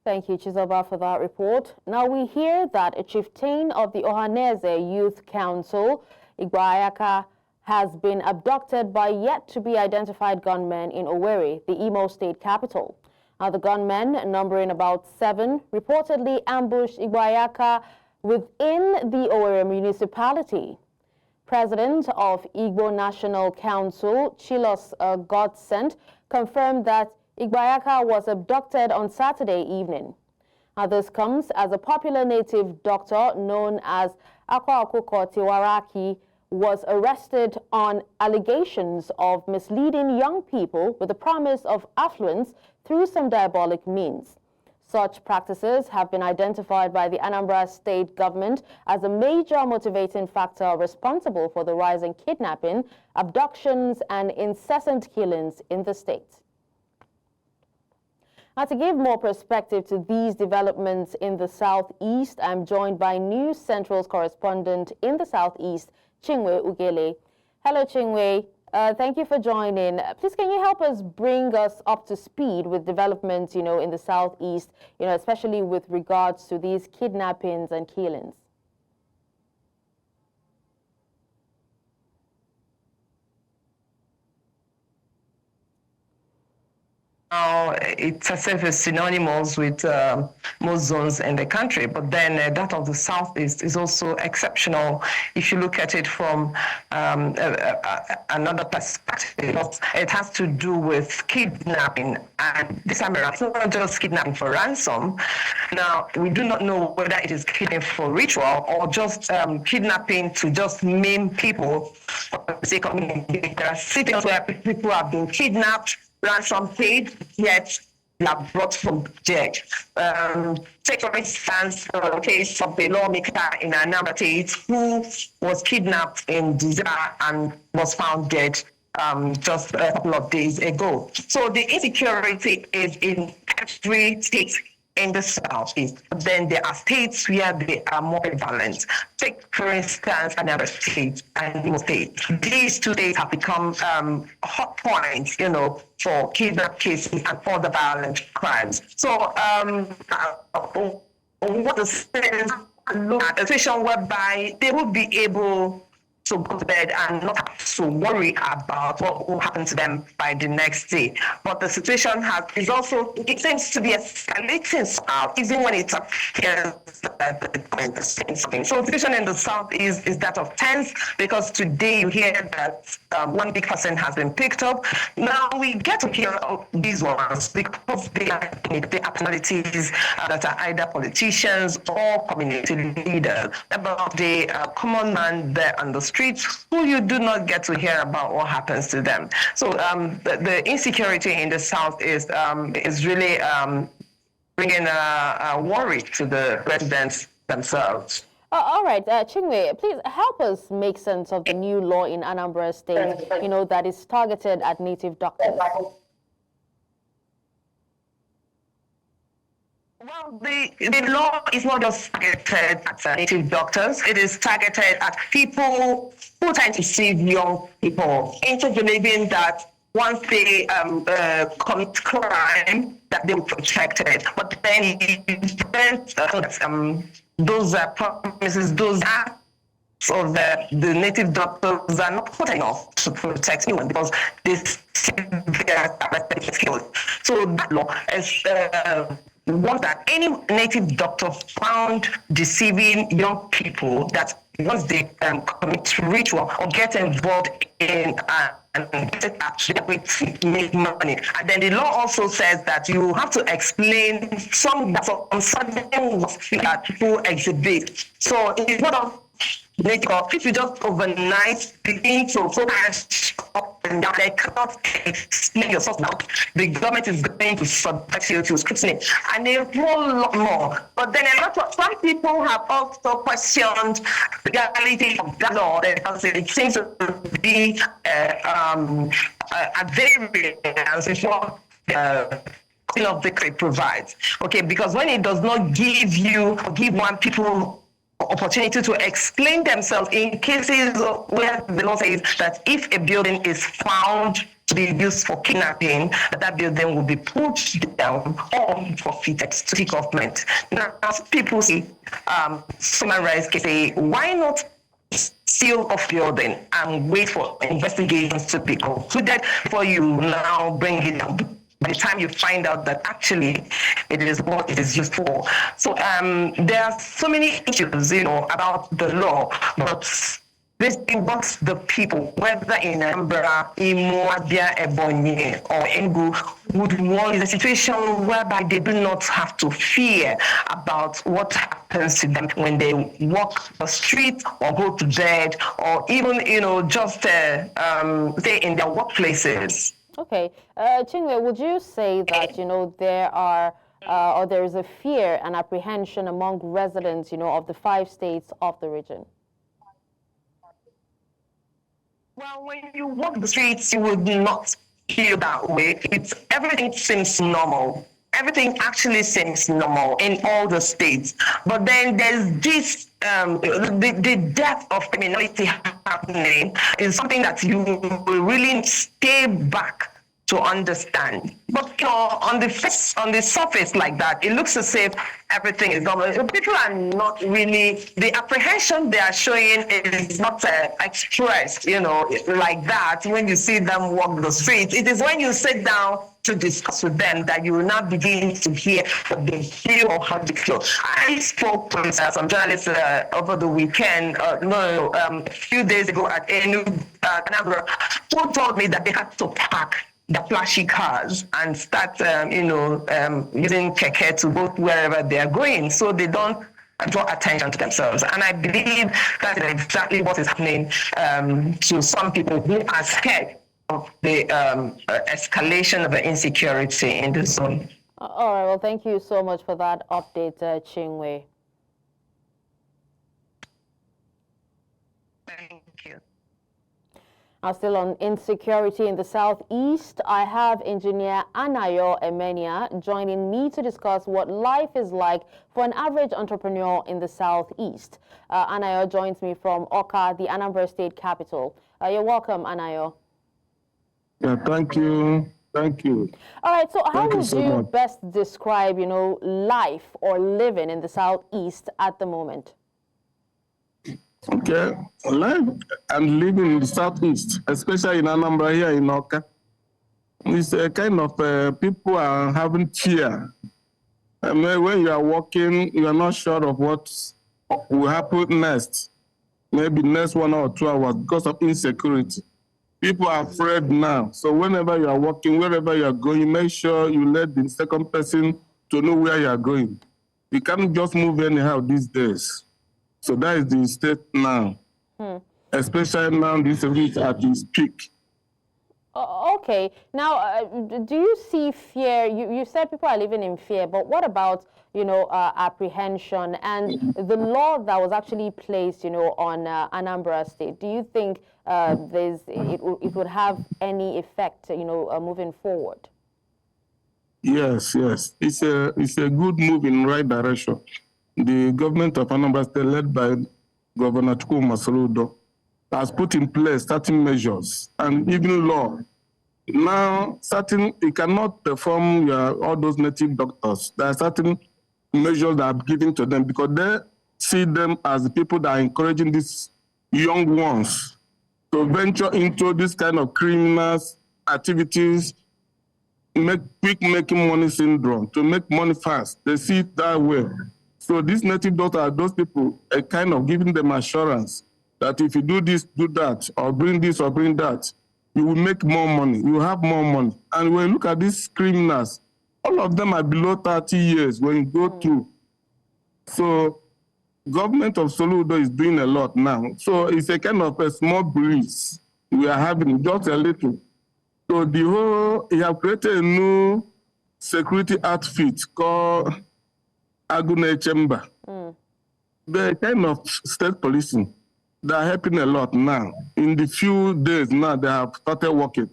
Thank you, Chizoba, for that report. Now we hear that a chieftain of the Ohanaeze Youth Council, Igboayaka, has been abducted by yet-to-be-identified gunmen in Owerri, the Imo State capital. Now the gunmen, numbering about 7, reportedly ambushed Igboayaka within the Owerri municipality. President of Igbo National Council, Chilos Godsent, confirmed that Igboayaka was abducted on Saturday evening. Now this comes as a popular native doctor known as Akwa-Okuko-Tiwara-aki was arrested on allegations of misleading young people with the promise of affluence through some diabolic means. Such practices have been identified by the Anambra State government as a major motivating factor responsible for the rise in kidnapping, abductions, and incessant killings in the state. Now, to give more perspective to these developments in the Southeast, I'm joined by News Central's correspondent in the Southeast, Chinwe Ugheli. Hello, Chinwe. Thank you for joining. Please, can you help us bring us up to speed with developments, in the Southeast, especially with regards to these kidnappings and killings? It's as if it's synonymous with most zones in the country, but then that of the Southeast is also exceptional if you look at it from another perspective. It has to do with kidnapping, and this time around, it's not just kidnapping for ransom. Now, we do not know whether it is kidnapping for ritual or just kidnapping to just maim people for the sake of there are cities where people have been kidnapped, ransom paid, yet they are brought from jail. Take for instance the case of the lawmaker in Anambra State who was kidnapped in December and was found dead just a couple of days ago. So the insecurity is in every state in the Southeast. But then there are states where they are more prevalent. Take, for instance, Anambra State and Imo State. These two states have become hot points, for kidnap cases and other violent crimes. So what is look at a situation whereby they will be able to go to bed and not have to worry about what will happen to them by the next day. But the situation it seems to be escalating now, even when it appears that the government is saying something. So the situation in the South is that of tense, because today you hear that one big person has been picked up. Now we get to hear these ones because they are personalities that are either politicians or community leaders, about the common man there on the streets who you do not get to hear about what happens to them. So the insecurity in the South is really bringing a worry to the residents themselves. All right, Chinwe, please help us make sense of the new law in Anambra State, that is targeted at native doctors. Well, the law is not just targeted at native doctors. It is targeted at people who tend to deceive young people into believing that once they commit crime, that they will be protected. But then those promises, those acts of the native doctors are not put enough to protect anyone because they see their skills. So that law is one that any native doctor found deceiving young people, that once they commit ritual or get involved in actually make money. And then the law also says that you have to explain some certain that people exhibit. So it's not of if you just overnight begin to focus up and down, they cannot explain yourself now. The government is going to subject you to scrutiny and a whole lot more. But then some people have also questioned the legality of that law because it seems to be a variance in what of victory provides. Okay, because when it does not give one people opportunity to explain themselves in cases where the law says that if a building is found to be used for kidnapping, that building will be put down or forfeited to the government. Now, people see human rights can say, why not seal off building and wait for investigations to be concluded before you now bring it down? By the time you find out that actually it is what it is used for. So there are so many issues, about the law, but this involves the people, whether in Anambra, Imo, Abia, Ebonyi, or Enugu, would want is a situation whereby they do not have to fear about what happens to them when they walk the street or go to bed, or even, just stay in their workplaces. Okay. Chinwe, would you say that, there are or there is a fear and apprehension among residents, of the 5 states of the region? Well, when you walk the streets, you would not feel that way. Everything seems normal. Everything actually seems normal in all the states. But then there's this, the depth of criminality happening is something that you will really stay back to understand. But on the surface like that, it looks as if everything is normal. People are not really, the apprehension they are showing is not expressed, like that when you see them walk the streets. It is when you sit down to discuss with them that you will now begin to hear what they feel or how they feel. I spoke with some journalists over the weekend, a few days ago at Anambra, who told me that they had to park the flashy cars and start, using keke to go wherever they are going, so they don't draw attention to themselves. And I believe that is exactly what is happening to some people who are scared of the escalation of the insecurity in the zone. All right. Well, thank you so much for that update, Chinwe. Thank you. Now, still on insecurity in the southeast, I have engineer Anayo Emenia joining me to discuss what life is like for an average entrepreneur in the southeast. Anayo joins me from Awka, the Anambra State capital. You're welcome, Anayo. Yeah, thank you. Thank you. All right, so how would so you much. best describe, life or living in the southeast at the moment? Okay, life and living in the southeast, especially in Anambra here in Awka, it's a kind of people are having fear. I mean, when you are walking, you are not sure of what will happen next. Maybe next 1 or 2 hours because of insecurity. People are afraid now. So whenever you are walking, wherever you are going, make sure you let the second person to know where you are going. You can't just move anyhow these days. So that is the state now, especially now this is at its peak. Okay. Now, do you see fear? You said people are living in fear, but what about, apprehension and the law that was actually placed, on Anambra State? Do you think it would have any effect, moving forward? Yes. It's a good move in the right direction. The government of Anambra State, led by Governor Chinwe Ugheli, has put in place certain measures and even law. Now, you cannot perform all those native doctors. There are certain measures that are given to them because they see them as the people that are encouraging these young ones to venture into this kind of criminal activities, making money syndrome, to make money fast. They see it that way. So these native doctors are those people kind of giving them assurance that if you do this, do that, or bring this or bring that, you will make more money, you will have more money. And when you look at these criminals, all of them are below 30 years when you go through. So government of Soludo is doing a lot now. So it's a kind of a small breeze we are having, just a little. So we have created a new security outfit called Agune Chamber. The kind of state policing, they are helping a lot now. In the few days now, they have started working.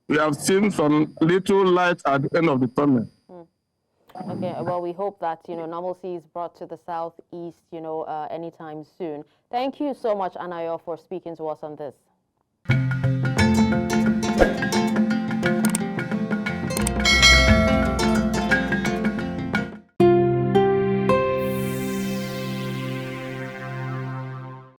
We have seen some little light at the end of the tunnel. Okay, well, we hope that, normalcy is brought to the southeast, anytime soon. Thank you so much, Anayo, for speaking to us on this.